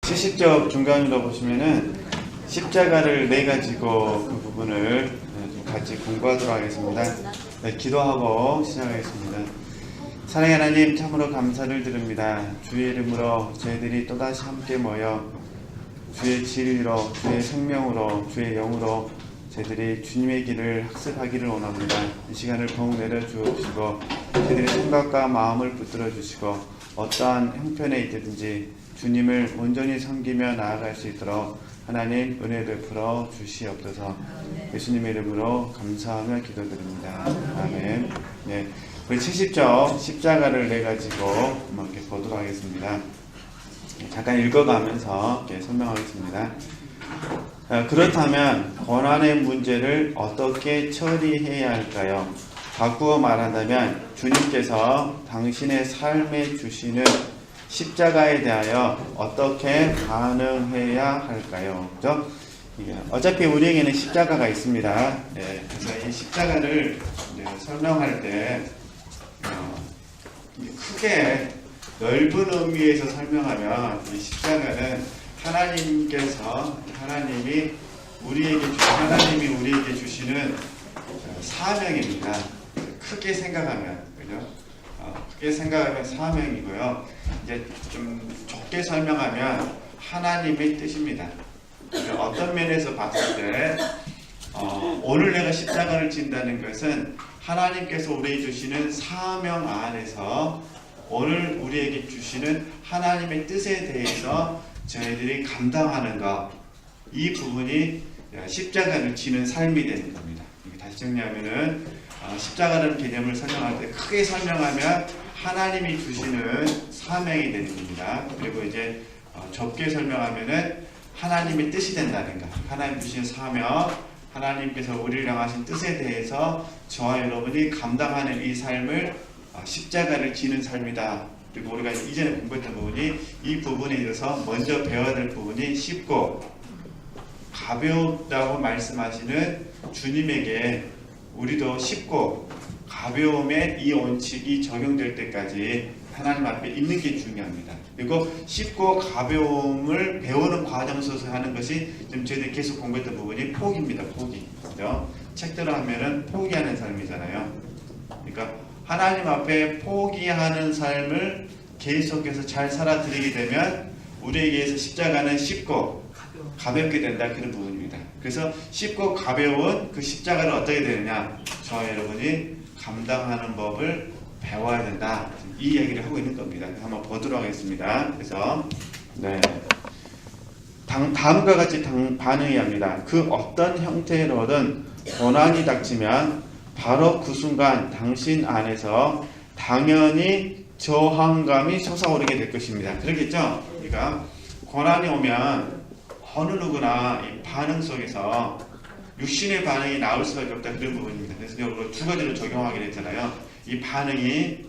70쪽 중간으로 보시면은 십자가를 내 가지고 그 부분을 좀 같이 공부하도록 하겠습니다. 네, 기도하고 시작하겠습니다. 사랑의 하나님, 참으로 감사를 드립니다. 주의 이름으로 저희들이 또다시 함께 모여 주의 진리로, 주의 생명으로, 주의 영으로 저희들이 주님의 길을 학습하기를 원합니다. 이 시간을 더욱 내려주시고 저희들의 생각과 마음을 붙들어 주시고 어떠한 형편에 있든지 주님을 온전히 섬기며 나아갈 수 있도록 하나님 은혜 베풀어 주시옵소서. 예수님의 이름으로 감사하며 기도드립니다. 아멘. 네, 우리 70쪽 십자가를 내 가지고 한번 이렇게 보도록 하겠습니다. 잠깐 읽어가면서 이렇게 설명하겠습니다. 그렇다면 고난의 문제를 어떻게 처리해야 할까요? 바꾸어 말한다면 주님께서 당신의 삶에 주시는 십자가에 대하여 어떻게 반응해야 할까요? 그죠? 어차피 우리에게는 십자가가 있습니다. 그래서 이 십자가를 설명할 때 크게 넓은 의미에서 설명하면 이 십자가는 하나님이 우리에게 주시는 사명입니다. 크게 생각하면, 그죠? 크게 생각하면 사명이고요. 이제 좀 좁게 설명하면 하나님의 뜻입니다. 어떤 면에서 봤을 때 오늘 내가 십자가를 진다는 것은 하나님께서 우리에게 주시는 사명 안에서 오늘 우리에게 주시는 하나님의 뜻에 대해서 저희들이 감당하는 것, 이 부분이 십자가를 지는 삶이 되는 겁니다. 다시 정리하면은 십자가라는 개념을 설명할 때 크게 설명하면 하나님이 주시는 사명이 되는 겁니다. 그리고 이제 좁게 설명하면은 하나님의 뜻이 된다는 것, 하나님 주신 사명, 하나님께서 우리를 향하신 뜻에 대해서 저와 여러분이 감당하는 이 삶을 십자가를 지는 삶이다. 그리고 우리가 이전에 공부했던 부분이 이 부분에 있어서 먼저 배워야 될 부분이 쉽고 가볍다고 말씀하시는 주님에게 우리도 쉽고 가벼움의 이 원칙이 적용될 때까지 하나님 앞에 있는 게 중요합니다. 그리고 쉽고 가벼움을 배우는 과정 속에서 하는 것이 지금 저희들이 계속 공부했던 부분이 포기입니다. 포기. 그죠? 책대로 하면은 포기하는 삶이잖아요. 그러니까 하나님 앞에 포기하는 삶을 계속해서 잘 살아드리게 되면 우리에게서 십자가는 쉽고 가볍게 된다, 그런 부분입니다. 그래서 쉽고 가벼운 그 십자가를 어떻게 되느냐, 저와 여러분이 감당하는 법을 배워야 된다, 이 얘기를 하고 있는 겁니다. 한번 보도록 하겠습니다. 그래서 다음과 같이 반응해야 합니다. 그 어떤 형태로든 고난이 닥치면 바로 그 순간 당신 안에서 당연히 저항감이 솟아오르게 될 것입니다. 그러겠죠? 그러니까 고난이 오면 어느 누구나 이 반응 속에서 육신의 반응이 나올 수밖에 없다, 그런 부분입니다. 그래서 이걸 두 가지로 적용하게 됐잖아요. 이 반응이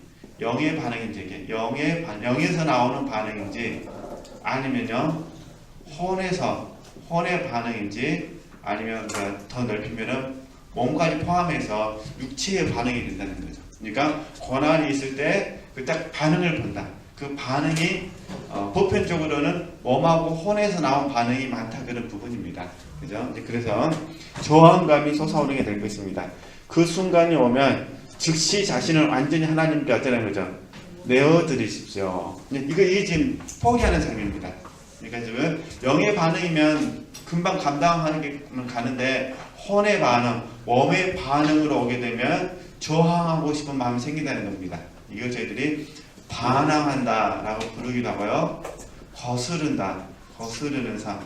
영의 반응인지, 영에서 나오는 반응인지, 아니면요 혼의 반응인지, 아니면 더 넓히면은 몸까지 포함해서 육체의 반응이 된다는 거죠. 그러니까 고난이 있을 때 그 딱 반응을 본다. 그 반응이 보편적으로는 몸하고 혼에서 나온 반응이 많다, 그런 부분입니다. 그죠? 그래서 저항감이 솟아오르게 될 것입니다. 그 순간이 오면 즉시 자신을 완전히 하나님께 어쩌라는 거죠? 내어드리십시오. 이게 지금 포기하는 삶입니다. 그러니까 지금 영의 반응이면 금방 감당하는 게 가는데 혼의 반응, 몸의 반응으로 오게 되면 저항하고 싶은 마음이 생긴다는 겁니다. 이걸 저희들이 반항한다라고 부르기도 하고요. 거스르는 삶.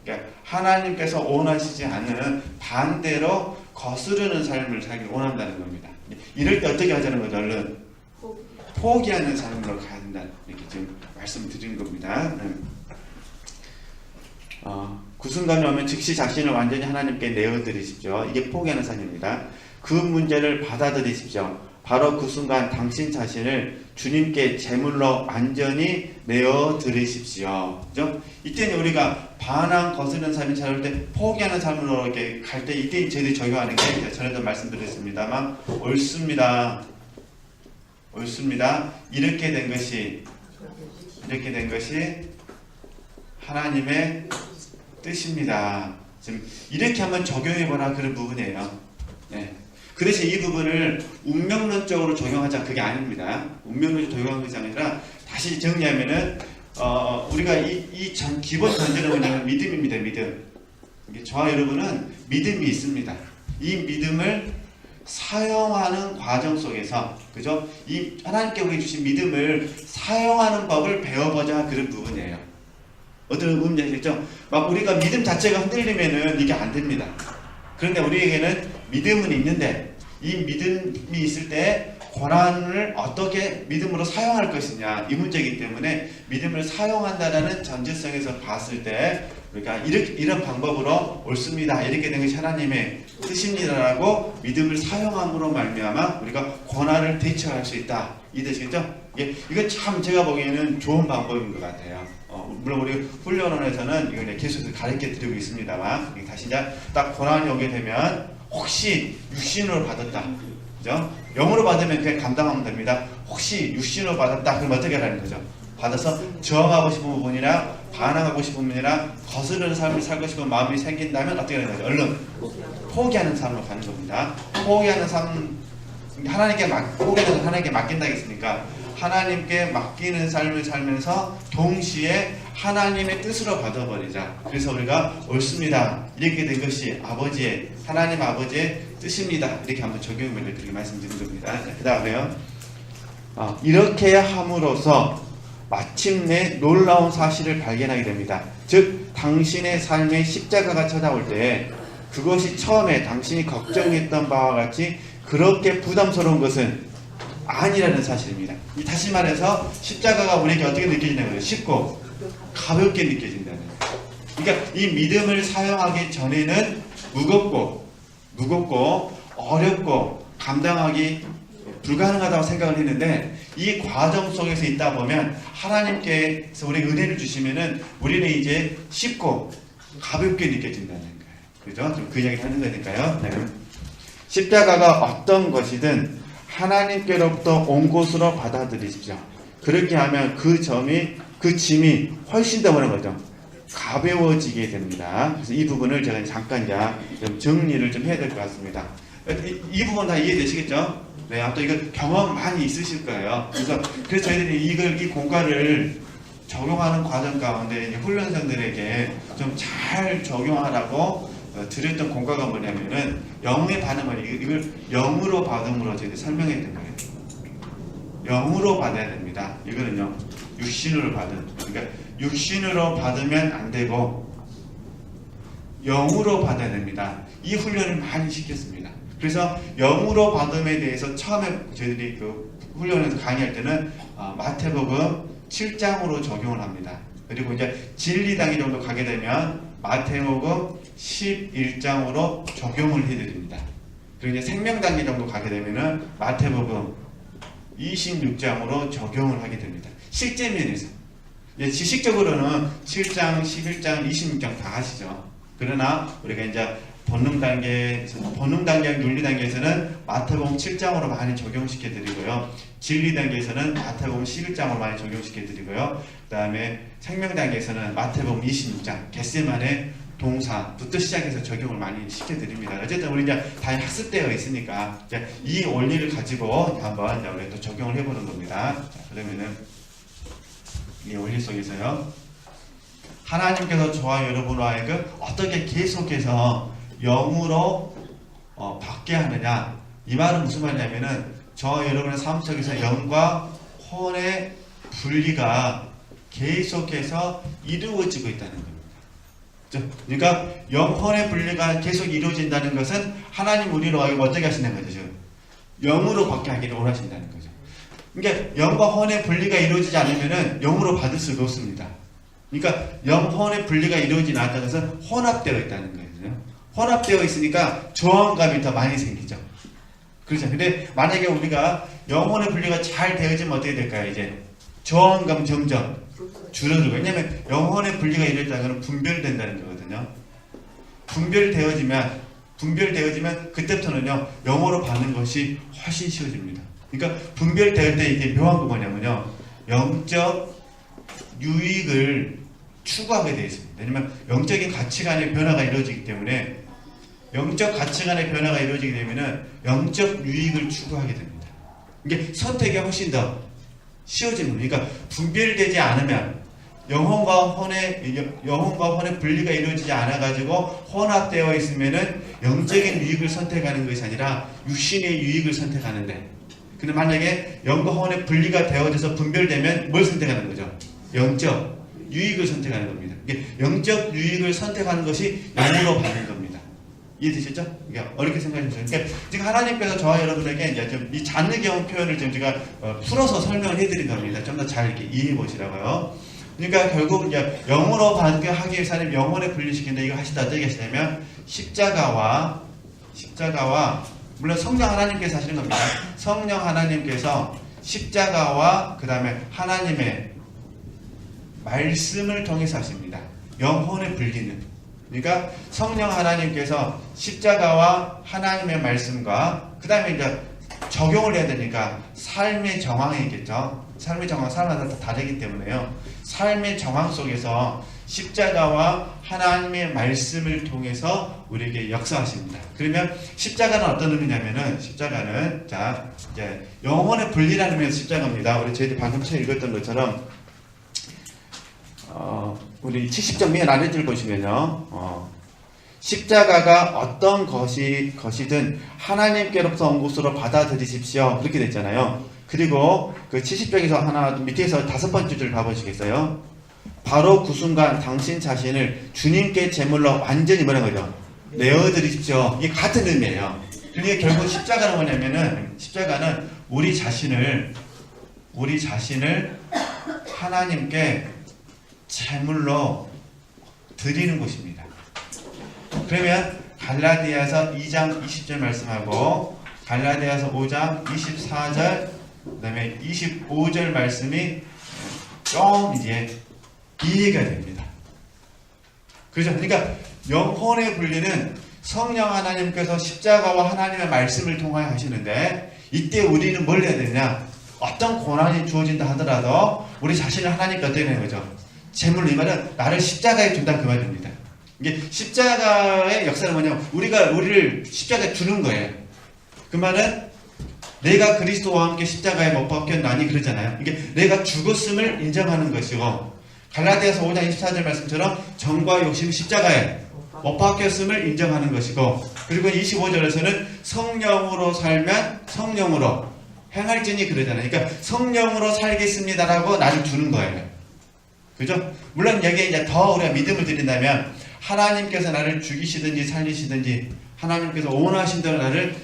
그러니까 하나님께서 원하시지 않는 반대로 거스르는 삶을 살기를 원한다는 겁니다. 이럴 때 어떻게 하자는 거죠? 얼른 포기하는 삶으로 가야 된다, 이렇게 지금 말씀드린 겁니다. 그 순간에 오면 즉시 자신을 완전히 하나님께 내어드리십시오. 이게 포기하는 삶입니다. 그 문제를 받아들이십시오. 바로 그 순간 당신 자신을 주님께 제물로 완전히 내어드리십시오. 그죠? 이때는 우리가 반항, 거스르는 삶이 찾아올 때 포기하는 삶으로 이렇게 갈 때 이때 저희들이 적용하는 게 전에도 말씀드렸습니다만 옳습니다. 이렇게 된 것이 하나님의 뜻입니다. 지금 이렇게 한번 적용해보라 그런 부분이에요. 네. 그 대신 이 부분을 운명론적으로 적용하자 그게 아닙니다. 운명론적으로 적용하는 것이 아니라 다시 정리하면은 우리가 이 기본 전제는 뭐냐면 믿음입니다. 믿음. 저와 여러분은 믿음이 있습니다. 이 믿음을 사용하는 과정 속에서, 그죠? 이 하나님께 우리 주신 믿음을 사용하는 법을 배워보자 그런 부분이에요. 어떤 의미인지 알겠죠? 막 우리가 믿음 자체가 흔들리면은 이게 안 됩니다. 그런데 우리에게는 믿음은 있는데 이 믿음이 있을 때 고난을 어떻게 믿음으로 사용할 것이냐 이 문제이기 때문에 믿음을 사용한다는 전제성에서 봤을 때 우리가 이런 방법으로 옳습니다. 이렇게 된 것이 하나님의 뜻입니다라고 믿음을 사용함으로 말미암아 우리가 고난을 대처할 수 있다. 이해되시겠죠? 이건 참 제가 보기에는 좋은 방법인 것 같아요. 물론 우리 훈련원에서는 이걸 계속 가르쳐 드리고 있습니다만 다시 이제 딱 고난이 오게 되면 혹시 육신으로 받았다. 그죠? 영으로 받으면 그냥 감당하면 됩니다. 혹시 육신으로 받았다. 그럼 어떻게 하라는 거죠? 받아서 저항하고 싶은 부분이나 반항하고 싶은 부분이나 거스르는 삶을 살고 싶은 마음이 생긴다면 어떻게 하는 거죠? 얼른 포기하는 삶으로 가는 겁니다. 포기하는 삶, 포기하는 하나님께 맡긴다 했으니까 하나님께 맡기는 삶을 살면서 동시에 하나님의 뜻으로 받아버리자. 그래서 우리가 옳습니다. 이렇게 된 것이 하나님 아버지의 뜻입니다. 이렇게 한번 적용을 그렇게 말씀드린 겁니다. 그 다음에요. 이렇게 함으로써 마침내 놀라운 사실을 발견하게 됩니다. 즉 당신의 삶에 십자가가 찾아올 때 그것이 처음에 당신이 걱정했던 바와 같이 그렇게 부담스러운 것은 아니라는 사실입니다. 다시 말해서 십자가가 우리에게 어떻게 느껴지냐는 거예요. 쉽고 가볍게 느껴진다는 거예요. 그러니까 이 믿음을 사용하기 전에는 무겁고 어렵고 감당하기 불가능하다고 생각을 했는데 이 과정 속에서 있다 보면 하나님께서 우리에게 은혜를 주시면은 우리는 이제 쉽고 가볍게 느껴진다는 거예요. 그죠? 좀 그 이야기를 하는 거니까요. 네. 십자가가 어떤 것이든 하나님께로부터 온 것으로 받아들이십시오. 그렇게 하면 그 짐이 훨씬 더 뭐라는 거죠? 가벼워지게 됩니다. 그래서 이 부분을 제가 잠깐 좀 정리를 좀 해야 될 것 같습니다. 이 부분 다 이해되시겠죠? 네, 아무튼 이거 경험 많이 있으실 거예요. 그래서 저희들이 이 공과를 적용하는 과정 가운데 훈련생들에게 좀 잘 적용하라고 드렸던 공과가 뭐냐면은 영의 반응을 이걸 영으로 받음으로 저희들이 설명해야 되는 거예요. 영으로 받아야 됩니다. 이거는요 육신으로 그러니까 육신으로 받으면 안 되고 영으로 받아야 됩니다. 이 훈련을 많이 시켰습니다. 그래서 영으로 받음에 대해서 처음에 저희들이 그 훈련에서 강의할 때는 마태복음 7장으로 적용을 합니다. 그리고 이제 진리단계 정도 가게 되면 마태복음 11장으로 적용을 해드립니다. 그리고 이제 생명단계 정도 가게 되면은 마태복음 26장으로 적용을 하게 됩니다. 실제 면에서. 지식적으로는 7장, 11장, 26장 다 하시죠. 그러나 우리가 이제 본능 단계, 윤리 단계에서는 마태복음 7장으로 많이 적용시켜 드리고요. 진리 단계에서는 마태복음 11장으로 많이 적용시켜 드리고요. 그 다음에 생명 단계에서는 마태복음 26장, 겟세마네 동사부터 시작해서 적용을 많이 시켜 드립니다. 어쨌든 우리 이제 다 학습되어 있으니까 이제 이 원리를 가지고 한번 우리 또 적용을 해보는 겁니다. 자, 그러면은 이 원리 속에서요. 하나님께서 저와 여러분과 하여금 어떻게 계속해서 영으로 받게 하느냐. 이 말은 무슨 말이냐면은 저와 여러분의 삶 속에서 영과 혼의 분리가 계속해서 이루어지고 있다는 겁니다. 그러니까 영혼의 분리가 계속 이루어진다는 것은 하나님 우리로 하여금 어떻게 하신다는 거죠? 영으로 받게 하기를 원하신다는 거죠. 그러니까 영과 혼의 분리가 이루어지지 않으면 영으로 받을 수가 없습니다. 그러니까 영혼의 분리가 이루어지지 않았다는 것은 혼합되어 있다는 거예요. 혼합되어 있으니까 저항감이 더 많이 생기죠. 그렇죠. 근데 만약에 우리가 영혼의 분리가 잘 되어지면 어떻게 될까요? 이제 저항감 점점 줄어들고. 왜냐하면 영혼의 분리가 이루어진다는 것은 분별된다는 거거든요. 분별되어지면 그때부터는요 영어로 받는 것이 훨씬 쉬워집니다. 그러니까 분별될 때 이게 묘한 거 뭐냐면요 영적 유익을 추구하게 되어 있습니다. 왜냐하면 영적인 가치관의 변화가 이루어지기 때문에 영적 가치관의 변화가 이루어지게 되면 영적 유익을 추구하게 됩니다. 이게 선택이 훨씬 더 쉬워지는 겁니다. 그러니까 분별되지 않으면 영혼과 혼의 분리가 이루어지지 않아가지고 혼합되어 있으면은 영적인 유익을 선택하는 것이 아니라 육신의 유익을 선택하는데, 근데 만약에 영과 혼의 분리가 되어져서 분별되면 뭘 선택하는 거죠? 영적 유익을 선택하는 겁니다. 이게 영적 유익을 선택하는 것이 영으로 받는 겁니다. 이해되시죠? 그러니까 어렵게 생각하시면 그러니까 지금 하나님께서 저와 여러분에게 이제 좀 이 잔느경 표현을 좀 제가 풀어서 설명을 해드린 겁니다. 좀 더 잘 이렇게 이해해 보시라고요. 그러니까 결국 이제 영으로 받게 하기 위해서는 영혼에 분리시킨다 이거 하시다 어떻게 하시냐면 십자가와 물론 성령 하나님께서 하시는 겁니다. 성령 하나님께서 십자가와 그 다음에 하나님의 말씀을 통해서 하십니다. 영혼의 분리는. 그러니까 성령 하나님께서 십자가와 하나님의 말씀과 그 다음에 이제 적용을 해야 되니까 삶의 정황이겠죠. 삶의 정황, 사람마다 다 다르기 때문에요. 삶의 정황 속에서 십자가와 하나님의 말씀을 통해서 우리에게 역사하십니다. 그러면 십자가는 어떤 의미냐면은 십자가는 자 이제 영혼의 분리라는 의미에서 십자가입니다. 우리 저희들 방금 처음 읽었던 것처럼 우리 70장 맨 아래줄 보시면요. 십자가가 어떤 것이든 하나님께로부터 온 것으로 받아들이십시오. 그렇게 됐잖아요. 그리고 그 70장에서 하나 밑에서 5번째 줄 봐보시겠어요? 바로 그 순간 당신 자신을 주님께 제물로 완전히 뭐라는 거죠? 내어드리십시오. 이게 같은 의미예요. 그러니까 결국 십자가는 뭐냐면은 십자가는 우리 자신을 하나님께 제물로 드리는 곳입니다. 그러면 갈라디아서 2장 20절 말씀하고 갈라디아서 5장 24절 그 다음에 25절 말씀이 좀 이제 이해가 됩니다. 그렇죠? 그러니까 영혼의 분리는 성령 하나님께서 십자가와 하나님의 말씀을 통하여 하시는데 이때 우리는 뭘 해야 되냐? 어떤 고난이 주어진다 하더라도 우리 자신을 하나님께 어떻게 되는 거죠? 제물로, 이 말은 나를 십자가에 둔다 그 말입니다. 이게 십자가의 역사는 뭐냐면 우리를 십자가에 두는 거예요. 그 말은 내가 그리스도와 함께 십자가에 못 박혔나니 그러잖아요. 이게 내가 죽었음을 인정하는 것이고 갈라디아서 5장 24절 말씀처럼 정과 욕심 십자가에 못 박혔음을 인정하는 것이고 그리고 25절에서는 성령으로 살면 성령으로 행할지니 그러잖아요. 그러니까 성령으로 살겠습니다라고 나를 두는 거예요. 그죠? 물론 여기에 이제 더 우리가 믿음을 드린다면 하나님께서 나를 죽이시든지 살리시든지 하나님께서 원하신 대로 나를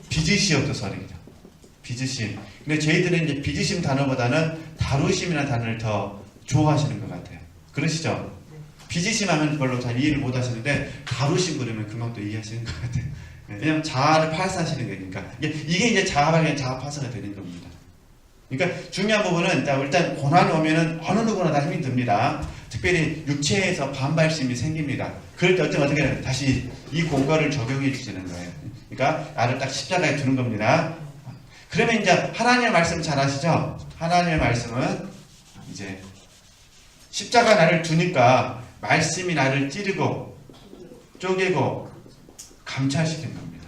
빚으시옵소서 그러죠. 빚으심. 근데 저희들은 이제 빚으심 단어보다는 다루심이라는 단어를 더 좋아하시는 것 같아요. 그러시죠? 빚으심 하면 별로 잘 이해를 못 하시는데 다루심 그러면 금방 또 이해하시는 것 같아요. 왜냐면 자아를 파쇄하시는 거니까. 이게 이제 자아가 자아 파쇄가 되는 겁니다. 그러니까 중요한 부분은 일단 고난이 오면은 어느 누구나 다 힘이 듭니다. 특별히 육체에서 반발심이 생깁니다. 그럴 때 어떻게 해요? 다시 이 공과를 적용해 주시는 거예요. 그러니까 나를 딱 십자가에 두는 겁니다. 그러면 이제 하나님의 말씀 잘 아시죠? 하나님의 말씀은 이제 십자가 나를 두니까 말씀이 나를 찌르고 쪼개고 감찰시키는 겁니다.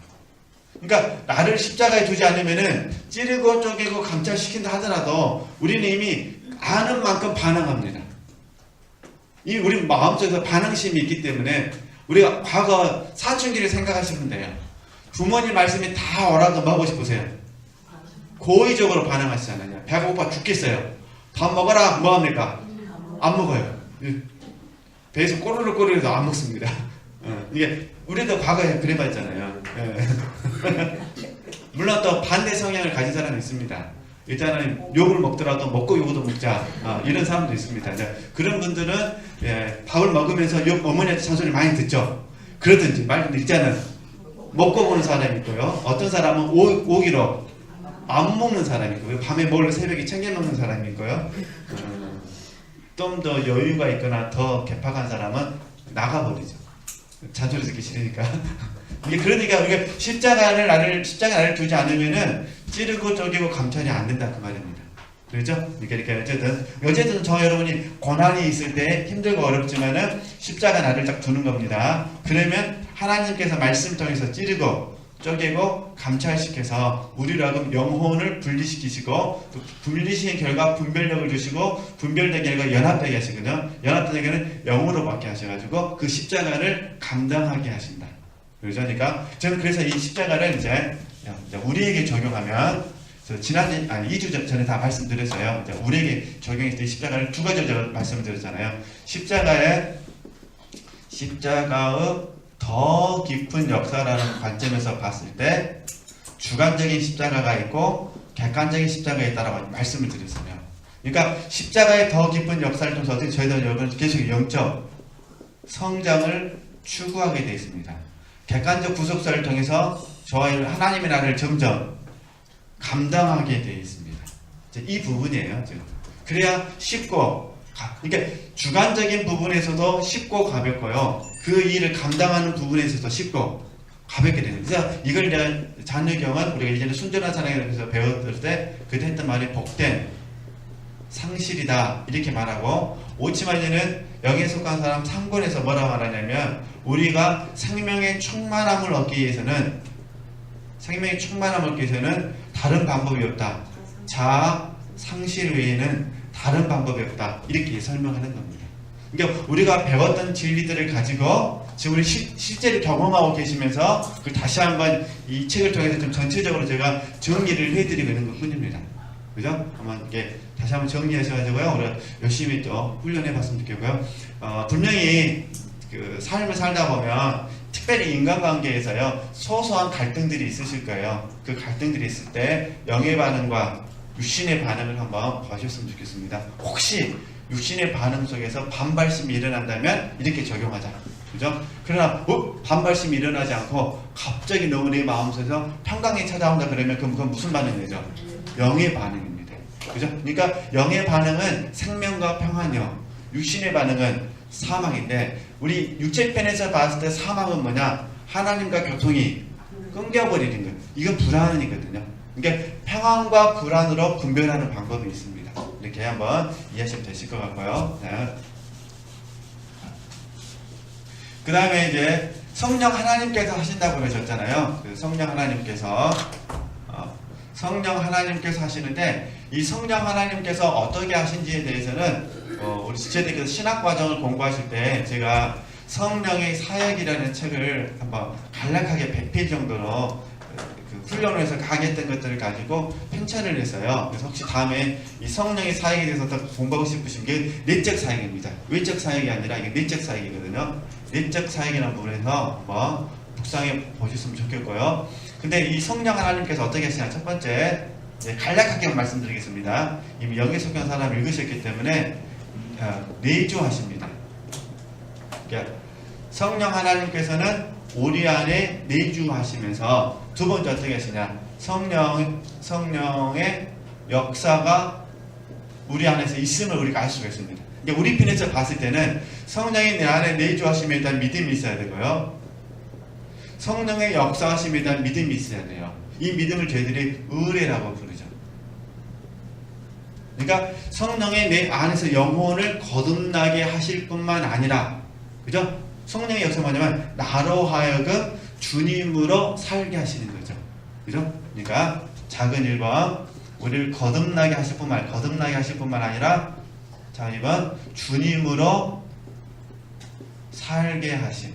그러니까 나를 십자가에 두지 않으면은 찌르고 쪼개고 감찰시킨다 하더라도 우리는 이미 아는 만큼 반항합니다. 이 우리 마음속에서 반항심이 있기 때문에 우리가 과거 사춘기를 생각하시면 돼요. 부모님 말씀이 다 오라도 먹고 싶으세요. 고의적으로 반항하시잖아요. 배가 고파 죽겠어요. 밥 먹어라. 뭐합니까? 안 먹어요. 배에서 꼬르륵 해서 안 먹습니다. 이게 우리도 과거에 그래봤잖아요. 물론 또 반대 성향을 가진 사람이 있습니다. 일단은 욕을 먹더라도 먹고 욕도 먹자 이런 사람도 있습니다. 그런 분들은 밥을 먹으면서 어머니한테 잔소리 많이 듣죠. 그러든지 말든지 일단은 먹고 보는 사람이 있고요. 어떤 사람은 오기로 안 먹는 사람이 있고요. 밤에 뭘 새벽에 챙겨 먹는 사람이 있고요. 좀 더 여유가 있거나 더 개팍한 사람은 나가버리죠. 잔소리 듣기 싫으니까. 이게 그러니까 우리가 십자가 나를 두지 않으면은 찌르고 쪼개고 감찰이 안 된다 그 말입니다. 그렇죠? 그러니까 어쨌든 저 여러분이 고난이 있을 때 힘들고 어렵지만은 십자가 나를 딱 두는 겁니다. 그러면 하나님께서 말씀 통해서 찌르고 쪼개고 감찰시켜서 우리로 하여금 영혼을 분리시키시고 또 분리시킨 결과 분별력을 주시고 분별된 결과 연합되게 하시거든요. 연합된 결과는 영으로 받게 하셔가지고 그 십자가를 감당하게 하신다. 그렇죠? 그러니까 저는 그래서 이 십자가를 이제 우리에게 적용하면 지난 2주 전에 다 말씀드렸어요. 우리에게 적용했을 때 십자가를 두 가지로 말씀을 드렸잖아요. 십자가의 더 깊은 역사라는 관점에서 봤을 때 주관적인 십자가가 있고 객관적인 십자가가 있다라고 말씀을 드렸어요. 그러니까 십자가의 더 깊은 역사를 통해서 어떻게 저희들 여러분 계속 영적 성장을 추구하게 되어 있습니다. 객관적 구속사를 통해서 저와 하나님의 나라를 점점 감당하게 되어 있습니다. 이 부분이에요. 그래야 쉽고, 그러니까 주관적인 부분에서도 쉽고 가볍고요. 그 일을 감당하는 부분에서도 쉽고 가볍게 되는 거예요. 그래서 이걸 내가 잔류경은 우리가 이제는 순전한 사랑에 대해서 배웠을 때 그때 했던 말이 복된 상실이다 이렇게 말하고, 오치마이는 여기에 속한 사람 3권에서 뭐라고 말하냐면 우리가 생명의 충만함을 얻기 위해서는 다른 방법이 없다. 자아 상실 외에는 다른 방법이 없다. 이렇게 설명하는 겁니다. 그러니까 우리가 배웠던 진리들을 가지고 지금 우리 실제로 경험하고 계시면서 그걸 다시 한번 이 책을 통해서 좀 전체적으로 제가 정리를 해드리고 있는 것 뿐입니다. 그죠? 한번 이렇게 다시 한번 정리하셔가지고요. 우리가 열심히 또 훈련해봤으면 좋겠고요. 분명히 그 삶을 살다 보면 특별히 인간관계에서요 소소한 갈등들이 있으실 거예요. 그 갈등들이 있을 때 영의 반응과 육신의 반응을 한번 보셨으면 좋겠습니다. 혹시 육신의 반응 속에서 반발심이 일어난다면 이렇게 적용하자. 그죠? 그러나 반발심이 일어나지 않고 갑자기 너무 내 마음속에서 평강이 찾아온다 그러면 그건 무슨 반응이죠? 영의 반응입니다. 그죠? 그러니까 영의 반응은 생명과 평안이요. 육신의 반응은 사망인데, 우리 육체편에서 봤을 때 사망은 뭐냐? 하나님과 교통이 끊겨버리는 거예요. 이건 불안이거든요. 그러니까 평안과 불안으로 분별하는 방법이 있습니다. 이렇게 한번 이해하시면 되실 것 같고요. 네. 그 다음에 이제 성령 하나님께서 하신다고 그러셨잖아요. 그 성령 하나님께서 하시는데, 이 성령 하나님께서 어떻게 하신지에 대해서는 우리 지체들께서 신학과정을 공부하실 때 제가 성령의 사역이라는 책을 한번 간략하게 100페이지 정도로 그 훈련을 해서 강의했던 것들을 가지고 편찬을 했어요. 그래서 혹시 다음에 이 성령의 사역에 대해서 더 공부하고 싶으신 게 내적 사역입니다. 외적 사역이 아니라 이게 내적 사역이거든요. 내적 사역이라는 부분에서 한번 묵상해 보셨으면 좋겠고요. 근데 이 성령 하나님께서 어떻게 하시냐? 첫 번째, 간략하게 말씀드리겠습니다. 이미 영의 속한 사람 읽으셨기 때문에 내주하십니다. 그러니까 성령 하나님께서는 우리 안에 내주하시면서 두 번째 어떻게 하시냐? 성령의 역사가 우리 안에서 있음을 우리가 알 수가 있습니다. 그러니까 우리 편에서 봤을 때는 성령이 내 안에 내주하심에 대한 믿음이 있어야 되고요. 성령의 역사하심에 대한 믿음이 있어야 돼요. 이 믿음을 저희들이 의뢰라고 부르죠. 그러니까 성령의 내 안에서 영혼을 거듭나게 하실 뿐만 아니라, 그죠? 성령의 역사가 뭐냐면 나로 하여금 주님으로 살게 하시는 거죠. 그죠? 그러니까 작은 1번 우리를 거듭나게 하실 뿐만 아니라, 자 2번 주님으로 살게 하심.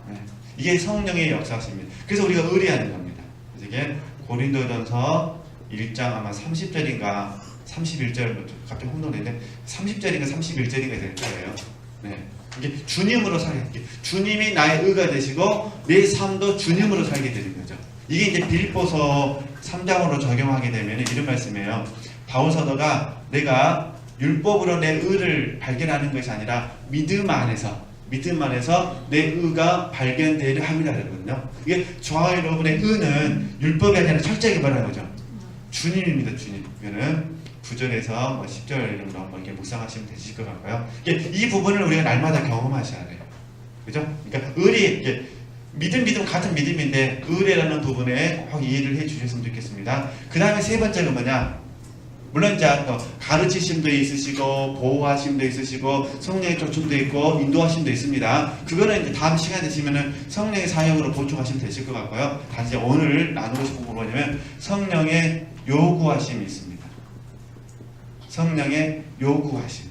네. 이게 성령의 역사십니다. 그래서 우리가 의뢰하는 겁니다. 이게 고린도전서 1장 아마 30절인가 31절 갑자기 혼돈되는데 30절인가 31절인가 될 거예요. 네. 이게 주님으로 살게, 주님이 나의 의가 되시고 내 삶도 주님으로 살게 되는 거죠. 이게 이제 빌립보서 3장으로 적용하게 되면 이런 말씀이에요. 바울 사도가 내가 율법으로 내 의를 발견하는 것이 아니라 믿음 안에서 내 의가 발견되려 함이라 그러거든요. 이게 저와 여러분의 의는 율법이 아니라 철저하게 말하는 거죠. 주님입니다. 주님. 이거는 9절에서 10절 정도 한번 이렇게 묵상하시면 되실 것 같고요. 이 부분을 우리가 날마다 경험하셔야 돼요. 그죠? 그러니까 의리, 믿음 같은 믿음인데 의뢰라는 부분에 꼭 이해를 해 주셨으면 좋겠습니다. 그 다음에 세 번째는 뭐냐? 물론 이제 가르치심도 있으시고 보호하심도 있으시고 성령의 조춤도 있고 인도하심도 있습니다. 그거는 이제 다음 시간 되시면은 성령의 사역으로 보충하시면 되실 것 같고요. 다시 오늘 나누고 싶은 부분은 뭐냐면 성령의 요구하심이 있습니다. 성령의 요구하심.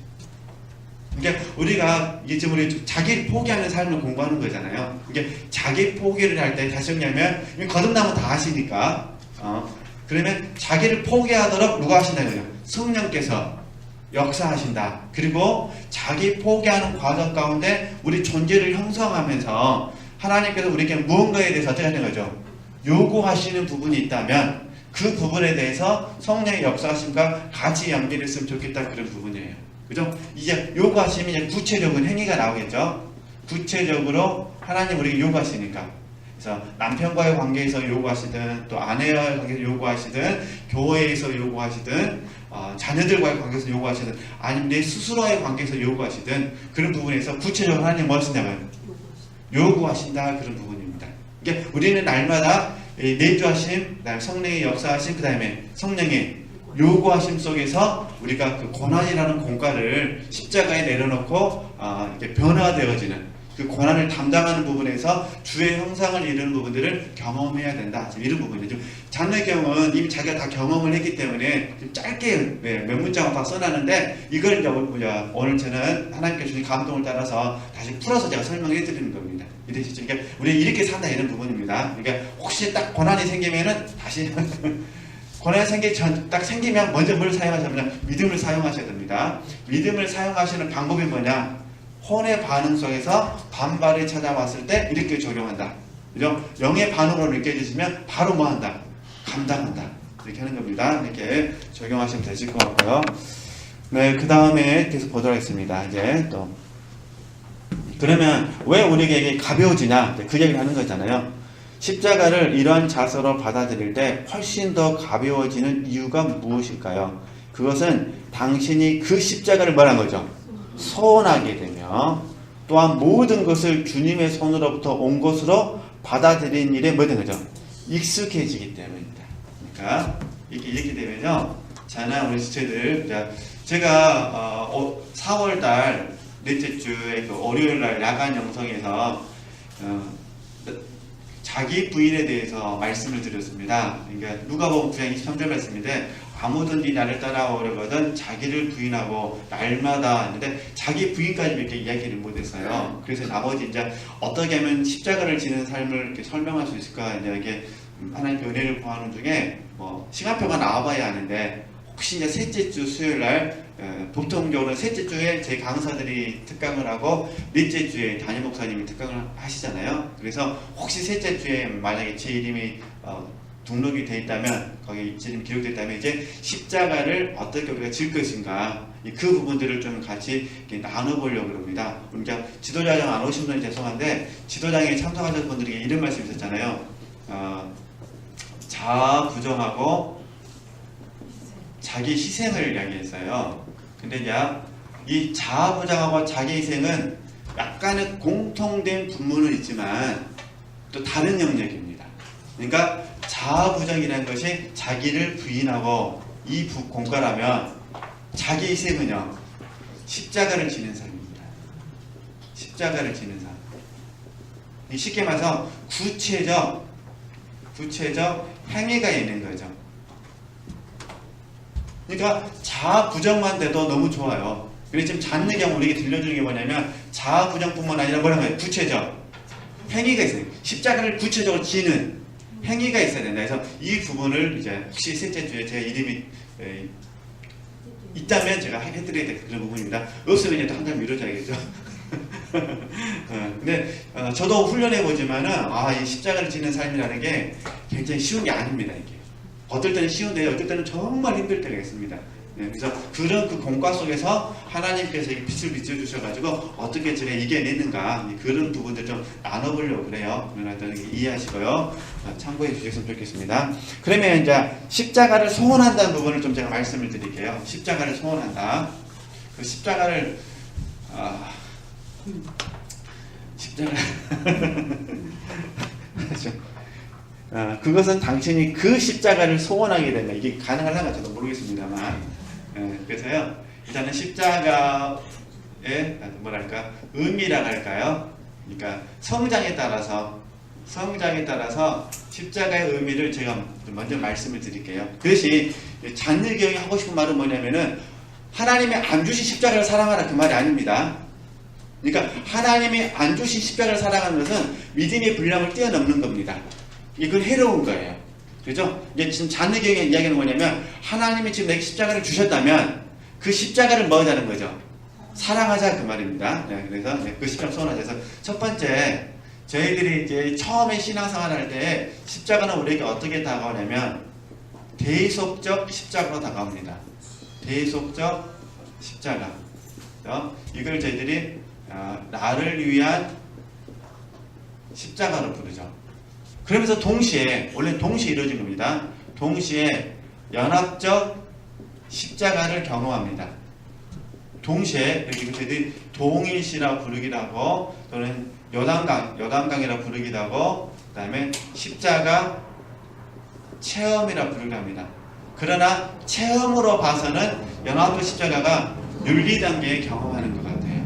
그러니까 우리가 이게 지금 우리 자기 포기하는 삶을 공부하는 거잖아요. 이게 자기 포기를 할 때 다시 정리하면 거듭나면 다 하시니까 그러면 자기를 포기하도록 누가 하신다고요? 성령께서 역사하신다. 그리고 자기 포기하는 과정 가운데 우리 존재를 형성하면서 하나님께서 우리에게 무언가에 대해서 어떻게 하는 거죠? 요구하시는 부분이 있다면 그 부분에 대해서 성령의 역사하심과 같이 연결했으면 좋겠다 그런 부분이에요. 그죠? 이제 요구하시면 이제 구체적인 행위가 나오겠죠. 구체적으로 하나님 우리에게 요구하시니까. 그래서 남편과의 관계에서 요구하시든 또 아내와의 관계에서 요구하시든 교회에서 요구하시든 자녀들과의 관계에서 요구하시든 아니면 내 스스로와의 관계에서 요구하시든 그런 부분에서 구체적으로 하나님 뭐 하신다면 요구하신다 그런 부분입니다. 그러니까 우리는 날마다 내주하심, 그다음에 성령의 역사하심, 그 다음에 성령의 요구하심 속에서 우리가 그 고난이라는 공과를 십자가에 내려놓고 이렇게 변화되어지는 그 고난을 담당하는 부분에서 주의 형상을 이루는 부분들을 경험해야 된다. 이런 부분이죠. 장로의 경우는 이미 자기가 다 경험을 했기 때문에 좀 짧게 몇 문장을 다 써놨는데 이걸 이제 오늘 저는 하나님께 주신 감동을 따라서 다시 풀어서 제가 설명해 드리는 겁니다. 이해되시죠? 그러니까 우리 이렇게 산다 이런 부분입니다. 그러니까 혹시 딱 고난이 생기면은 다시 고난이 딱 생기면 먼저 뭘 사용하시냐면 믿음을 사용하셔야 됩니다. 믿음을 사용하시는 방법이 뭐냐? 혼의 반응 속에서 반발이 찾아왔을 때 이렇게 적용한다. 그죠? 영의 반응으로 느껴지시면 바로 뭐 한다? 감당한다. 이렇게 하는 겁니다. 이렇게 적용하시면 되실 것 같고요. 네, 그 다음에 계속 보도록 하겠습니다. 이제 또 그러면 왜 우리에게 가벼워지냐? 그 얘기를 하는 거잖아요. 십자가를 이러한 자세로 받아들일 때 훨씬 더 가벼워지는 이유가 무엇일까요? 그것은 당신이 그 십자가를 뭐라는 거죠? 소원하게 되며 또한 모든 것을 주님의 손으로부터 온 것으로 받아들이는 일에 뭐 되는 거죠? 익숙해지기 때문입니다. 그러니까 이렇게 되면요. 자나 우리 지체들 제가 4월달 넷째 주에 그 월요일날 야간 영성에서 자기 부인에 대해서 말씀을 드렸습니다. 그러니까 누가복음 9장 23절 말씀인데 아무든지 나를 따라오려거든 자기를 부인하고 날마다 했는데 자기 부인까지밖에 이야기를 못했어요. 그래서 나머지 이제 어떻게 하면 십자가를 지는 삶을 이렇게 설명할 수 있을까 이게 하나님께 은혜를 구하는 중에 뭐 시간표가 나와봐야 하는데 혹시 이제 셋째 주 수요일 날 보통적으로 셋째 주에 제 강사들이 특강을 하고 넷째 주에 담임 목사님이 특강을 하시잖아요. 그래서 혹시 셋째 주에 만약에 제 이름이 등록이 되어 있다면 거기 제 이름이 기록되어 있다면 이제 십자가를 어떻게 우리가 질 것인가 그 부분들을 좀 같이 나눠보려고 합니다. 그러니까 지도자장 안 오신 분이 죄송한데 지도장에 참석하신 분들에게 이런 말씀 있었잖아요. 자아 부정하고 자기 희생을 이야기했어요. 근데 이제 이 자아 부정하고 자기 희생은 약간의 공통된 분모는 있지만 또 다른 영역입니다. 그러니까 자아 부정이라는 것이 자기를 부인하고 이 공과라면 자기 희생은요 십자가를 지는 삶입니다. 십자가를 지는 삶. 쉽게 말해서 구체적 행위가 있는 거죠. 그러니까 자아 부정만 돼도 너무 좋아요. 그래서 지금 잡는 경우 우리에게 들려주는 게 뭐냐면 자아 부정뿐만 아니라 뭐라는 거예요? 구체적 행위가 있어요. 십자가를 구체적으로 지는 행위가 있어야 된다. 그래서 이 부분을 이제 혹시 셋째 주에 제 이름이 있다면 제가 해드려야 될 그런 부분입니다. 없으면 이제 한 달 미뤄져야겠죠. 근데 저도 훈련해보지만은 이 십자가를 지는 삶이라는 게 굉장히 쉬운 게 아닙니다. 이게 어떨 때는 쉬운데 어떨 때는 정말 힘들 때가 있습니다. 그래서 그런 그 공과 속에서 하나님께서 빛을 비춰주셔가지고 어떻게 제가 이겨냈는가 그런 부분들 좀 나눠보려고 그래요. 그러면 이해하시고요. 참고해 주셨으면 좋겠습니다. 그러면 이제 십자가를 소원한다는 부분을 좀 제가 말씀을 드릴게요. 십자가를 소원한다. 그 십자가를 그것은 당신이 그 십자가를 소원하게 되면 이게 가능할까 저도 모르겠습니다만 그래서요, 일단은 십자가의 뭐랄까 의미라 할까요? 그러니까 성장에 따라서 십자가의 의미를 제가 먼저 말씀을 드릴게요. 그 대신 잔일경이 하고 싶은 말은 뭐냐면은 하나님이 안 주신 십자가를 사랑하라 그 말이 아닙니다. 그러니까 하나님이 안 주신 십자가를 사랑하는 것은 믿음의 분량을 뛰어넘는 겁니다. 이건 해로운 거예요. 그죠? 이제 지금 잔의경의 이야기는 뭐냐면 하나님이 지금 내게 십자가를 주셨다면 그 십자가를 뭐 하자는 거죠? 사랑하자 그 말입니다. 네, 그래서 그 십자가 소원하셔서 첫 번째 저희들이 이제 처음에 신앙생활 할 때 십자가는 우리에게 어떻게 다가오냐면 대속적 십자가로 다가옵니다. 대속적 십자가. 이걸 저희들이 나를 위한 십자가로 부르죠. 그러면서 동시에 원래 동시에 이루어진 겁니다. 동시에 연합적 십자가를 경험합니다. 동시에 이걸 저희들이 동일시라고 부르기도 하고 또는 요단강이라고 부르기도 하고 그 다음에 십자가 체험이라고 부르기도 합니다. 그러나 체험으로 봐서는 연합적 십자가가 윤리단계에 경험하는 것 같아요.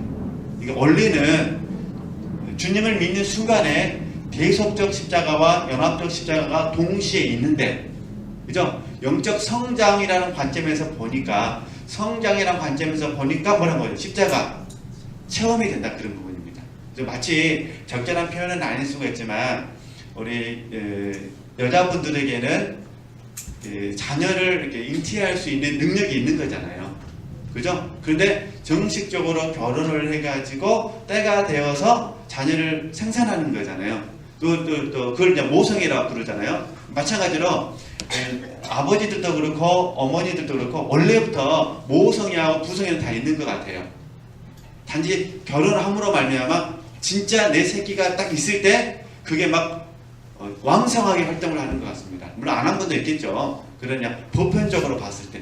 이게 원리는 주님을 믿는 순간에 대속적 십자가와 연합적 십자가가 동시에 있는데, 그죠? 영적 성장이라는 관점에서 보니까 뭐라는 거예요? 십자가 체험이 된다 그런 부분입니다. 마치 적절한 표현은 아닐 수가 있지만 우리 여자분들에게는 자녀를 이렇게 잉태할 수 있는 능력이 있는 거잖아요. 그죠? 그런데 정식적으로 결혼을 해가지고 때가 되어서 자녀를 생산하는 거잖아요. 그걸 이제 모성이라고 부르잖아요. 마찬가지로 아버지들도 그렇고 어머니들도 그렇고 원래부터 모성이하고 부성이는 다 있는 것 같아요. 단지 결혼함으로 말미암아 진짜 내 새끼가 딱 있을 때 그게 막 왕성하게 활동을 하는 것 같습니다. 물론 안 한 분도 있겠죠. 그러냐 보편적으로 봤을 때.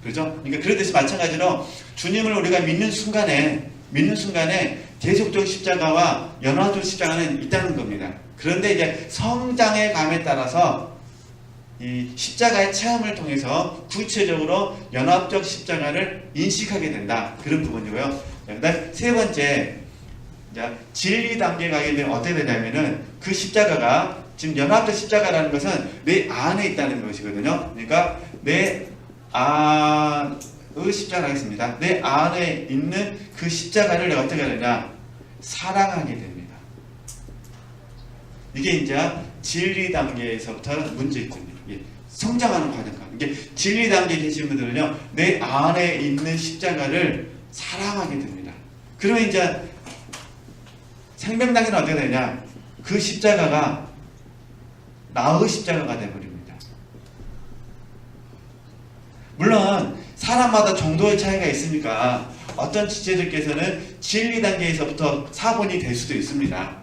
그렇죠? 그러니까 그러듯이 마찬가지로 주님을 우리가 믿는 순간에 대속적 십자가와 연합적 십자가는 있다는 겁니다. 그런데 이제 성장의 감에 따라서 이 십자가의 체험을 통해서 구체적으로 연합적 십자가를 인식하게 된다. 그런 부분이고요. 그다음 세 번째, 진리 단계에 가게 되면 어떻게 되냐면은 그 십자가가 지금 연합적 십자가라는 것은 내 안에 있다는 것이거든요. 그러니까 내 안의 십자가가 있습니다. 내 안에 있는 그 십자가를 내가 어떻게 하느냐? 사랑하게 됩니다. 이게 이제 진리 단계에서부터 문제점이에요. 성장하는 과정과 이게 진리 단계에 계신 분들은요, 내 안에 있는 십자가를 사랑하게 됩니다. 그러면 이제 생명 단계는 어떻게 되냐? 그 십자가가 나의 십자가가 되어버립니다. 물론 사람마다 정도의 차이가 있으니까 어떤 지체들께서는 진리 단계에서부터 4번이 될 수도 있습니다.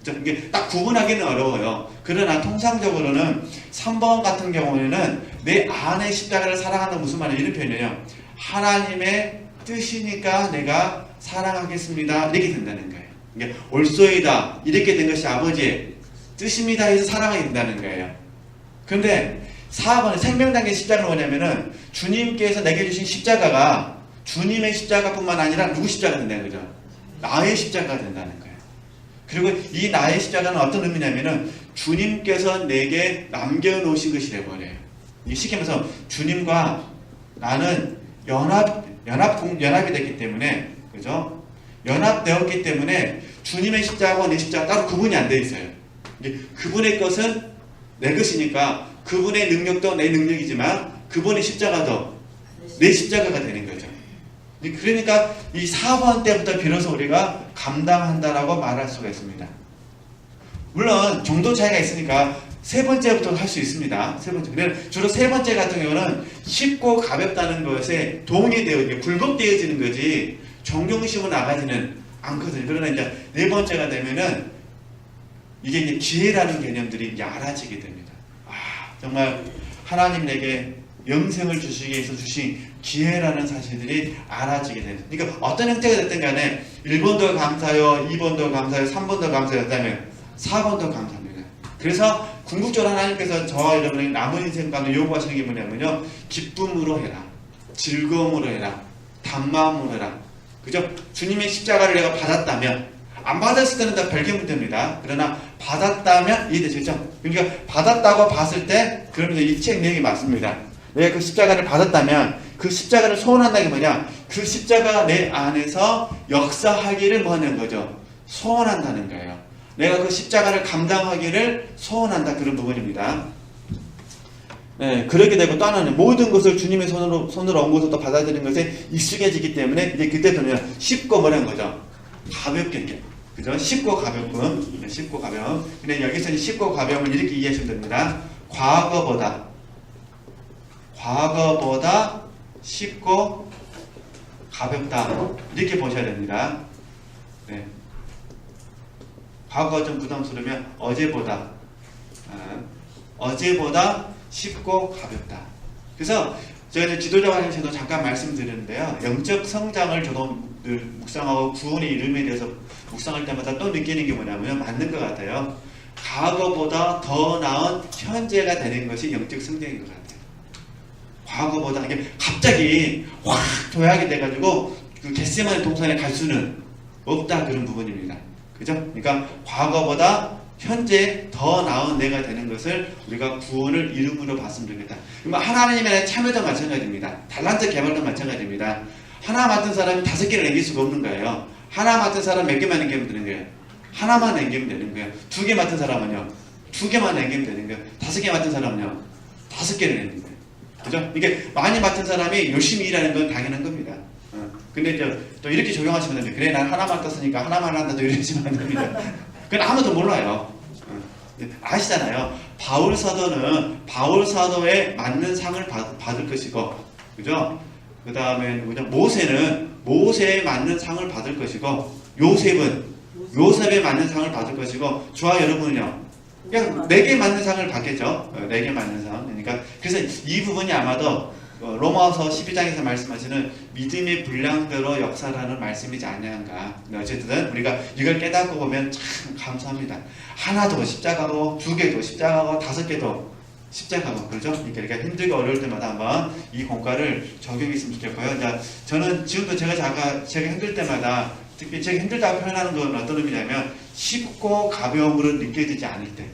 이게 딱 구분하기는 어려워요. 그러나 통상적으로는 3번 같은 경우에는 내 안의 십자가를 사랑한다는 무슨 말이에요? 이런 표현이에요. 하나님의 뜻이니까 내가 사랑하겠습니다. 이렇게 된다는 거예요. 이게 올소이다 이렇게 된 것이 아버지의 뜻입니다 해서 사랑하게 된다는 거예요. 그런데 4번 생명단계 십자가는 뭐냐면은 주님께서 내게 주신 십자가가 주님의 십자가뿐만 아니라 누구 십자가가 된다는 거죠? 나의 십자가가 된다는 거예요. 그리고 이 나의 십자가는 어떤 의미냐면은 주님께서 내게 남겨놓으신 것이 되어버려요. 이 쉽게 말해서 주님과 나는 연합이 됐기 때문에, 그죠? 연합되었기 때문에 주님의 십자가와 내 십자가 따로 구분이 안 되어 있어요. 그분의 것은 내 것이니까 그분의 능력도 내 능력이지만 그분의 십자가도 내 십자가가 되는 거죠. 그러니까 이 4번 때부터 비로소 우리가 감당한다라고 말할 수가 있습니다. 물론 정도 차이가 있으니까 세 번째부터 할 수 있습니다. 세 번째. 주로 세 번째 같은 경우는 쉽고 가볍다는 것에 동의되어 굴복되어지는 거지 정중심으로 나가지는 않거든요. 그러나 이제 네 번째가 되면은 이게 이제 기회라는 개념들이 이제 알아지게 됩니다. 정말 하나님 내게 영생을 주시기 위해서 주신 기회라는 사실들이 알아지게 되는. 그러니까 어떤 형태가 됐든 간에 1번도 감사요, 2번도 감사요, 3번도 감사요, 그 다음에 4번도 감사합니다. 그래서 궁극적으로 하나님께서 저와 여러분에게 남은 인생 가운데 요구하시는 게 뭐냐면요, 기쁨으로 해라. 즐거움으로 해라. 단마음으로 해라. 그죠? 주님의 십자가를 내가 받았다면, 안 받았을 때는 다 별개 문제입니다. 그러나 받았다면 이해되시죠? 그러니까 받았다고 봤을 때, 그러면 이 책 내용이 맞습니다. 내가 그 십자가를 받았다면 그 십자가를 소원한다는 게 뭐냐? 그 십자가가 내 안에서 역사하기를 뭐 하는 거죠? 소원한다는 거예요. 내가 그 십자가를 감당하기를 소원한다. 그런 부분입니다. 네, 그렇게 되고 또 하나는 모든 것을 주님의 손으로 온 것으로 받아들이는 것에 익숙해지기 때문에 이제 그때부터는 쉽고 뭐라는 거죠? 가볍게. 그죠? 쉽고 가볍군. 쉽고 가벼움. 근데 여기서는 쉽고 가벼움을 이렇게 이해하시면 됩니다. 과거보다 쉽고 가볍다. 이렇게 보셔야 됩니다. 네. 과거가 좀 부담스러우면 어제보다 쉽고 가볍다. 그래서 제가 이제 지도자 관련해서도 잠깐 말씀드렸는데요. 영적 성장을 저도 늘 묵상하고 구원의 이름에 대해서 묵상할 때마다 또 느끼는 게 뭐냐면 맞는 것 같아요. 과거보다 더 나은 현재가 되는 것이 영적 성장인 것 같아요. 과거보다 이게 갑자기 확 도약이 돼가지고 그 겟세마네 동산에 갈 수는 없다. 그런 부분입니다. 그죠? 그러니까 과거보다 현재 더 나은 내가 되는 것을 우리가 구원을 이름으로 봤으면 좋겠다. 하나님의 참여도 마찬가지입니다. 달란트 개발도 마찬가지입니다. 하나 맡은 사람이 5개를 남길 수가 없는 거예요. 하나 맡은 사람 몇 개만 남기면 되는 거예요? 하나만 남기면 되는 거예요. 2개 맡은 사람은요? 2개만 남기면 되는 거예요. 5개 맡은 사람은요? 5개를 남기는 거예요. 그죠? 이게 많이 맡은 사람이 열심히 일하는 건 당연한 겁니다. 근데 또 이렇게 적용하시면 됩니다. 그래, 난 하나 맡았으니까 하나만 한다. 또 이러시면 안 됩니다. 그건 아무도 몰라요. 아시잖아요. 바울 사도는 바울 사도에 맞는 상을 받을 것이고, 그죠? 그 다음에 누구죠? 모세는 모세에 맞는 상을 받을 것이고, 요셉은 요셉에 맞는 상을 받을 것이고, 저와 여러분은요, 그냥 4개 맞는 상을 받겠죠. 4개 맞는 상. 그러니까 그래서 이 부분이 아마도 로마서 12장에서 말씀하시는 믿음의 분량대로 역사라는 말씀이지 아니한가. 어쨌든 우리가 이걸 깨닫고 보면 참 감사합니다. 하나도 십자가고 2개도 십자가고 5개도 십자가고 그러죠. 그러니까 힘들고 어려울 때마다 한번 이 공과를 적용했으면 좋겠고요. 자, 저는 지금도 제가 힘들 때마다 특히 제가 힘들다고 표현하는 건 어떤 의미냐면 쉽고 가벼움으로 느껴지지 않을 때.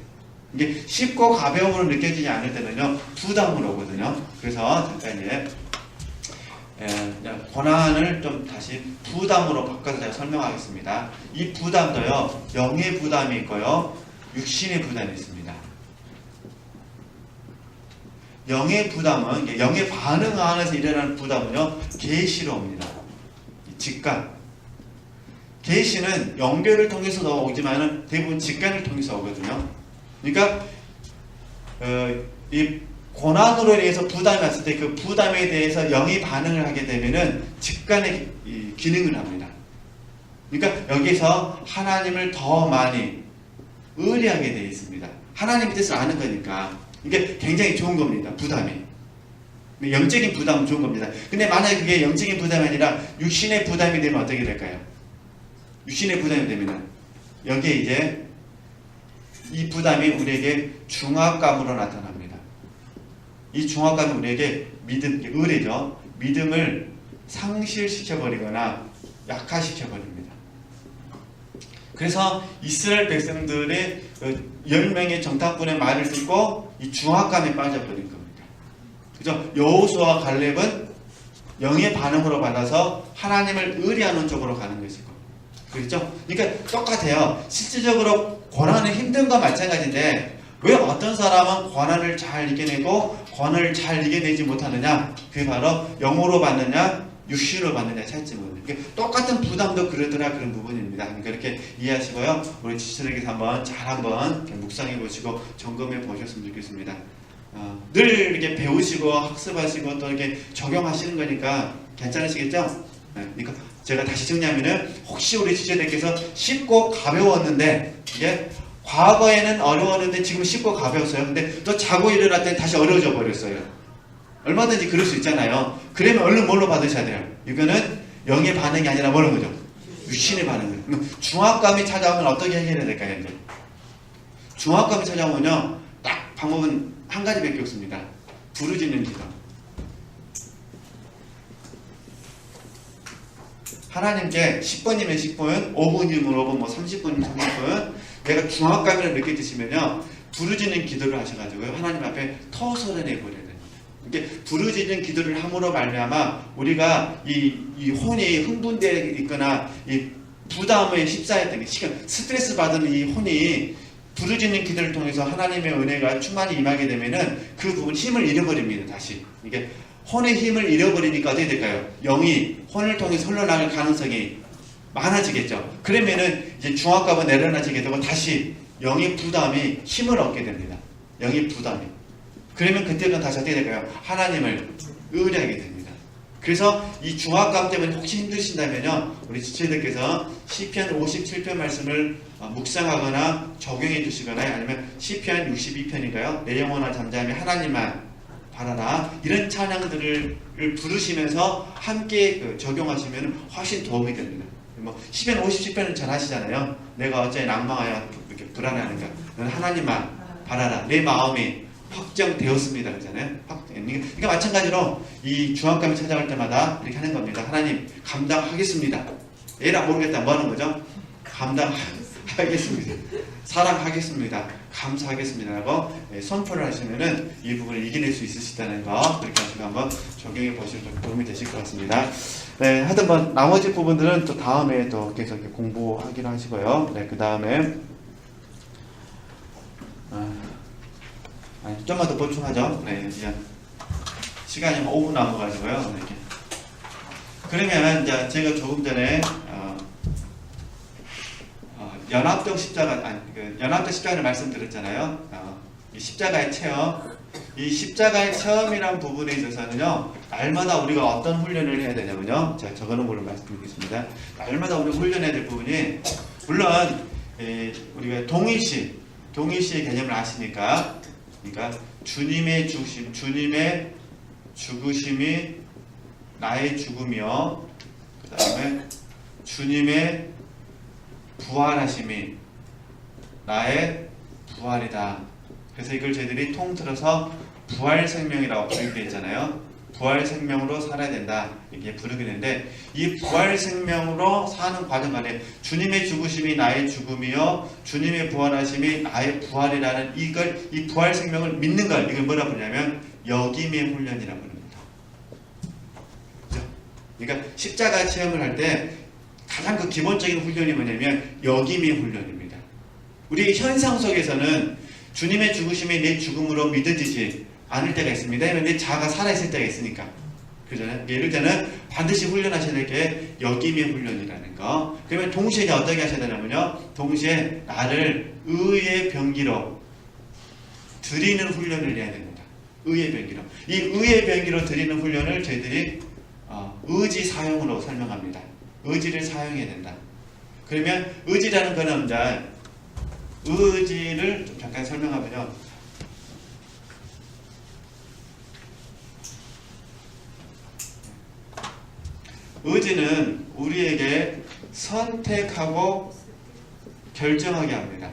이게 쉽고 가벼움으로 느껴지지 않을 때는요 부담으로 오거든요. 그래서 잠깐 이제 고난을 좀 다시 부담으로 바꿔서 제가 설명하겠습니다. 이 부담도요 영의 부담이 있고요 육신의 부담이 있습니다. 영의 부담은 영의 반응 안에서 일어나는 부담은요 계시로 옵니다. 직관. 계시는 연결을 통해서도 오지만은 대부분 직관을 통해서 오거든요. 그러니까 이 고난으로 인해서 부담이 왔을 때 그 부담에 대해서 영이 반응을 하게 되면은 직관의 기능을 합니다. 그러니까 여기서 하나님을 더 많이 의뢰하게 되어 있습니다. 하나님의 뜻을 아는 거니까 이게 굉장히 좋은 겁니다. 부담이. 영적인 부담은 좋은 겁니다. 근데 만약에 그게 영적인 부담이 아니라 육신의 부담이 되면 어떻게 될까요? 육신의 부담이 되면 여기에 이제 이 부담이 우리에게 중압감으로 나타납니다. 이 중압감이 우리에게 의뢰죠. 믿음을 상실시켜버리거나 약화시켜버립니다. 그래서 이스라엘 백성들의 10명의 정탐꾼의 말을 듣고 이 중압감에 빠져버린 겁니다. 그죠? 여호수아와 갈렙은 영의 반응으로 받아서 하나님을 의뢰하는 쪽으로 가는 것이고, 그렇죠? 그러니까 똑같아요. 실질적으로 고난은 힘든 건 마찬가지인데 왜 어떤 사람은 고난을 잘 이겨내고 고난을 잘 이겨내지 못하느냐? 그게 바로 영으로 받느냐 육신으로 받느냐 차이점은. 그러니까 똑같은 부담도 그러더라 그런 부분입니다. 그러니까 이렇게 이해하시고요. 우리 지체들에게서 한번 묵상해 보시고 점검해 보셨으면 좋겠습니다. 늘 이렇게 배우시고 학습하시고 또 이렇게 적용하시는 거니까 괜찮으시겠죠? 네, 그러니까 제가 다시 정리하면은 혹시 우리 지체들께서 쉽고 가벼웠는데 이게 과거에는 어려웠는데 지금 쉽고 가벼웠어요. 근데 또 자고 일어날 때 다시 어려워져 버렸어요. 얼마든지 그럴 수 있잖아요. 그러면 얼른 뭘로 받으셔야 돼요? 이거는 영의 반응이 아니라 뭐는 거죠? 육신의 반응이에요. 중압감이 찾아오면 어떻게 해결해야 될까요? 이제 중압감이 찾아오면요 딱 방법은 한 가지밖에 없습니다. 부르짖는 기도. 하나님께 10분이면 10분, 5분이면 5분, 뭐 30분이면 30분 내가 중압감을 느껴지시면요 부르짖는 기도를 하셔가지고요 하나님 앞에 터서려내 버려야 됩니다. 이게 부르짖는 기도를 함으로 말미암아 우리가 이 혼이 흥분되어 있거나 이 부담에 휩싸였던 게 지금 스트레스 받은 이 혼이 부르짖는 기도를 통해서 하나님의 은혜가 충만히 임하게 되면은 그 부분 힘을 잃어버립니다. 다시 이게 혼의 힘을 잃어버리니까 어떻게 될까요? 영이 혼을 통해 흘러나갈 가능성이 많아지겠죠. 그러면은 이제 중압감은 내려놔지게 되고 다시 영의 부담이 힘을 얻게 됩니다. 영의 부담이. 그러면 그때는 다시 어떻게 될까요? 하나님을 의뢰하게 됩니다. 그래서 이 중압감 때문에 혹시 힘드신다면요 우리 지체들께서 시편 57편 말씀을 묵상하거나 적용해 주시거나 아니면 시편 62편인가요? 내 영혼아 잠잠히 하나님만 바라라 이런 찬양들을 부르시면서 함께 적용하시면 훨씬 도움이 됩니다. 뭐 시편 57편은 잘 하시잖아요. 내가 어째 낭망하여 이렇게 불안해하는가? 너는 하나님만 바라라. 내 마음이 확정되었습니다. 그러잖아요. 그러니까 마찬가지로 이 중압감이 찾아올 때마다 이렇게 하는 겁니다. 하나님 감당하겠습니다. 에라 모르겠다. 뭐 하는 거죠? 감당하겠습니다. 사랑하겠습니다. 감사하겠습니다. 라고 선포를 하시면은 이 부분을 이겨낼 수 있으시다는 거 그렇게 하시고 한번 적용해 보시면 도움이 되실 것 같습니다. 네, 하여튼 뭐 나머지 부분들은 또 다음에 또 계속 공부하기로 하시고요. 네, 그 다음에 좀만 더 보충하죠. 네, 이제 시간이 5분 남아가지고요. 네, 그러면 이제 제가 조금 전에 연합적 십자가 연합적 십자가를 말씀드렸잖아요. 이 십자가의 체험, 이 십자가의 체험이란 부분에 있어서는요, 날마다 우리가 어떤 훈련을 해야 되냐면요, 제가 적어놓은 걸로 말씀드리겠습니다. 날마다 우리가 훈련해야 될 부분이 물론 우리가 동일시의 개념을 아시니까, 그러니까 주님의 죽으심, 주님의 죽으심이 나의 죽음이요, 그 다음에 주님의 부활하심이 나의 부활이다. 그래서 이걸 저희들이 통틀어서 부활생명이라고 부르게 있잖아요. 부활생명으로 살아야 된다 이렇게 부르게 되는데 이 부활생명으로 사는 과정 안에 주님의 죽으심이 나의 죽음이요 주님의 부활하심이 나의 부활이라는 이 부활생명을 믿는 걸 이걸 뭐라 부르냐면 여김의 훈련이라고 부릅니다. 그죠? 그러니까 십자가 체험을 할 때 가장 그 기본적인 훈련이 뭐냐면 여김의 훈련입니다. 우리 현상 속에서는 주님의 죽으심이 내 죽음으로 믿어지지 않을 때가 있습니다. 왜냐하면 내 자아가 살아있을 때가 있으니까. 그러잖아요. 이럴 때는 반드시 훈련하셔야 될 게 여김의 훈련이라는 거. 그러면 동시에 어떻게 하셔야 되냐면요. 동시에 나를 의의 병기로 드리는 훈련을 해야 됩니다. 의의 병기로. 이 의의 병기로 드리는 훈련을 저희들이 의지 사용으로 설명합니다. 의지를 사용해야 된다. 그러면 의지라는 거는 이제 의지를 좀 잠깐 설명하면요. 의지는 우리에게 선택하고 결정하게 합니다.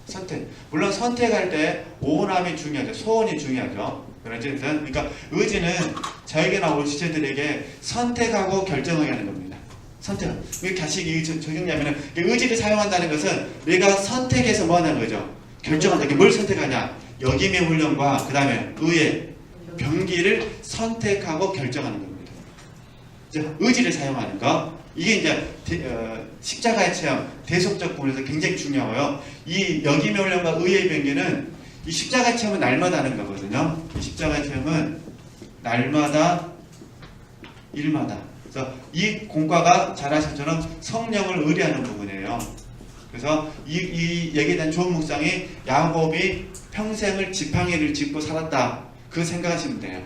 선택. 물론 선택할 때 오온함이 중요하죠. 소원이 중요하죠. 그러니까 의지는 저에게나 우리 지체들에게 선택하고 결정하게 하는 겁니다. 선택. 이게 다시 적용하면 의지를 사용한다는 것은 내가 선택해서 뭐 하는 거죠? 결정한다. 이게 뭘 선택하냐? 여김의 훈련과 그 다음에 의의 병기를 선택하고 결정하는 겁니다. 의지를 사용하는 거. 이게 이제 십자가의 체험, 대속적 부분에서 굉장히 중요하고요. 이 여김의 훈련과 의의 병기는 이 십자가 체험은 날마다 하는 거거든요. 이 십자가 체험은 날마다 일마다. 그래서 이 공과가 잘 아실 것처럼 성령을 의뢰하는 부분이에요. 그래서 이 얘기에 대한 좋은 묵상이 야곱이 평생을 지팡이를 짚고 살았다. 그 생각하시면 돼요.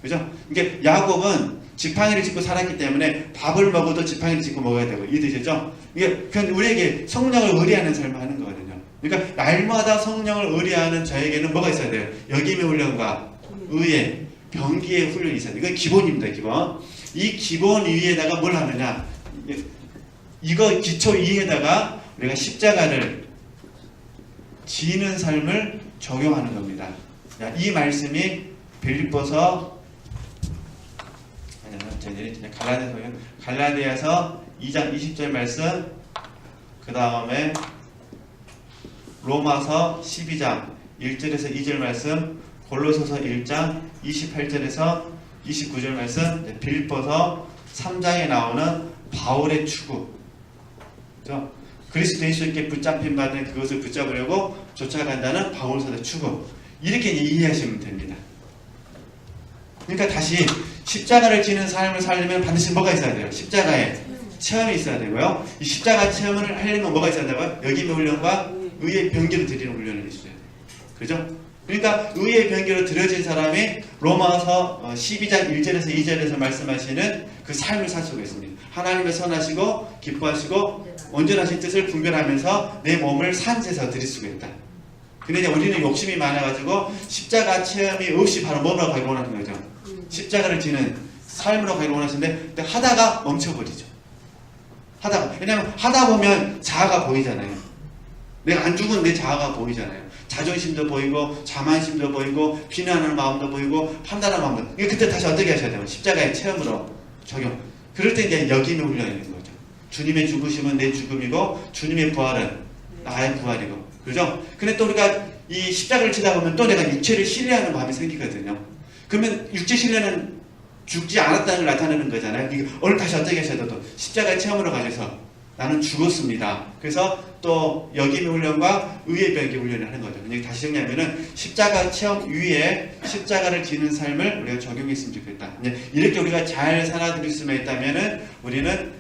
그죠? 이게 야곱은 지팡이를 짚고 살았기 때문에 밥을 먹어도 지팡이를 짚고 먹어야 되고 이해되시죠? 이게 그냥 우리에게 성령을 의뢰하는 삶을 하는 거거든요. 그러니까 날마다 성령을 의뢰하는 저에게는 뭐가 있어야 돼요? 여김의 훈련과 의의 병기의 훈련이 있어야 돼요. 이건 기본입니다. 기본. 이 기본 위에다가 뭘 하느냐? 이거 기초 위에다가 우리가 십자가를 지는 삶을 적용하는 겁니다. 이 말씀이 빌립보서 갈라디아서 2장 20절 말씀, 그 다음에 로마서 12장 1절에서 2절 말씀, 골로새서 1장 28절에서 29절 말씀, 빌립보서 3장에 나오는 바울의 추구, 그렇죠? 그리스도 예수께 붙잡힌 바는 그것을 붙잡으려고 쫓아간다는 바울서의 추구, 이렇게 이해하시면 됩니다. 그러니까 다시 십자가를 지는 삶을 살려면 반드시 뭐가 있어야 돼요? 십자가에 체험이 있어야 되고요. 이 십자가 체험을 하려면 뭐가 있어야 되고요? 여김의 훈련과 의의 병기를 드리는 훈련이 있어야 돼요. 그죠? 그러니까 의의 병기로 드려진 사람이 로마서 12장 1절에서 2절에서 말씀하시는 그 삶을 살 수가 있습니다. 하나님의 선하시고 기뻐하시고 온전하신 뜻을 분별하면서 내 몸을 산제사 드릴 수가 있다. 근데 이제 우리는 욕심이 많아가지고 십자가 체험이 없이 바로 뭐로 가기로 원하는 거죠? 십자가를 지는 삶으로 가기로 원하시는데 하다가 멈춰버리죠. 왜냐면 하다 보면 자아가 보이잖아요. 내가 안 죽은 내 자아가 보이잖아요. 자존심도 보이고 자만심도 보이고 비난하는 마음도 보이고 판단하는 마음도. 그때 다시 어떻게 하셔야 돼요? 십자가의 체험으로 적용. 그럴 때 이제 여김의 훈련이 있는 거죠. 주님의 죽으심은 내 죽음이고 주님의 부활은 나의 부활이고. 그죠? 근데 또 우리가 이 십자가를 치다 보면 또 내가 육체를 신뢰하는 마음이 생기거든요. 그러면 육체 신뢰는 죽지 않았다는 걸 나타내는 거잖아요. 오늘 다시 어떻게 하셔야 돼요? 십자가의 체험으로 가셔서 나는 죽었습니다. 그래서 또 여김의 훈련과 의의 병기 훈련을 하는 거죠. 다시 정리하면은 십자가 체험 위에 십자가를 지는 삶을 우리가 적용했으면 좋겠다. 이렇게 우리가 잘 살아들일 수만 있다면은 우리는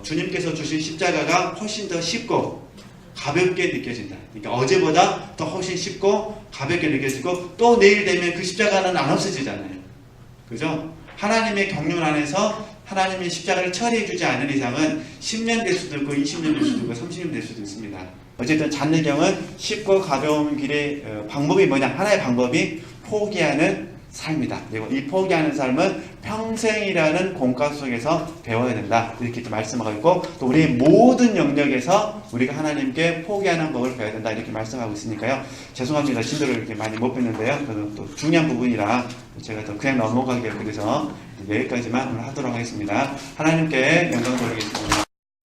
주님께서 주신 십자가가 훨씬 더 쉽고 가볍게 느껴진다. 그러니까 어제보다 더 훨씬 쉽고 가볍게 느껴지고 또 내일 되면 그 십자가는 안 없어지잖아요. 그죠? 하나님의 경륜 안에서 하나님이 십자가를 처리해 주지 않은 이상은 10년 될 수도 있고 20년 될 수도 있고 30년 될 수도 있습니다. 어쨌든 잔느경은 쉽고 가벼운 길의 방법이 뭐냐? 하나의 방법이 포기하는 삶이다. 그리고 이 포기하는 삶은 평생이라는 공과 속에서 배워야 된다. 이렇게 또 말씀하고 있고, 또 우리의 모든 영역에서 우리가 하나님께 포기하는 법을 배워야 된다. 이렇게 말씀하고 있으니까요. 죄송합니다. 진도를 이렇게 많이 못 뺐는데요. 그래도 또 중요한 부분이라 제가 또 그냥 넘어가기가 그래서 여기까지만 오늘 하도록 하겠습니다. 하나님께 영광 돌리겠습니다.